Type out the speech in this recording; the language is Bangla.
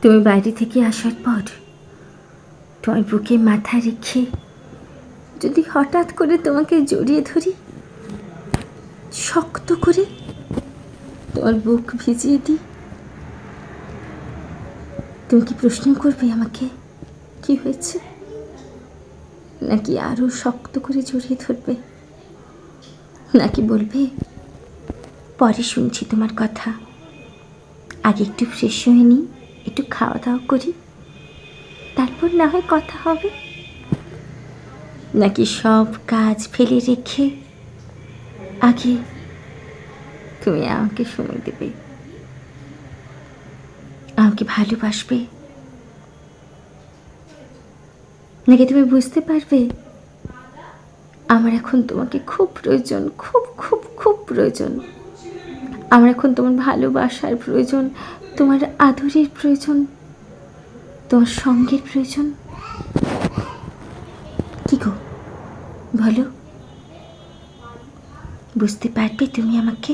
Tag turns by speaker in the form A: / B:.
A: তুমি বাইরে থেকে আসার পর তোমার বুকে মাথা রেখে যদি হঠাৎ করে তোমাকে জড়িয়ে ধরি, শক্ত করে তোমার বুক ভিজিয়ে দিই, তুমি কি প্রশ্ন করবে আমাকে কি হয়েছে, নাকি আরো শক্ত করে জড়িয়ে ধরবে, নাকি বলবে পরে শুনছি তোমার কথা, আগে একটু ফ্রেশ হয়ে নিই, একটু খাওয়া দাওয়া করি, তারপর না হয় কথা হবে, নাকি সব কাজ ফেলে রেখে আগে তুমি আমাকে সময় দেবে, আমাকে ভালোবাসবে, নাকি তুমি বুঝতে পারবে আমার এখন তোমাকে খুব প্রয়োজন, খুব খুব খুব প্রয়োজন, আমার এখন তোমার ভালোবাসার প্রয়োজন, তোমার আদরের প্রয়োজন, তোমার সঙ্গের প্রয়োজন। কি গো বলো, বুঝতে পারবে তুমি আমাকে?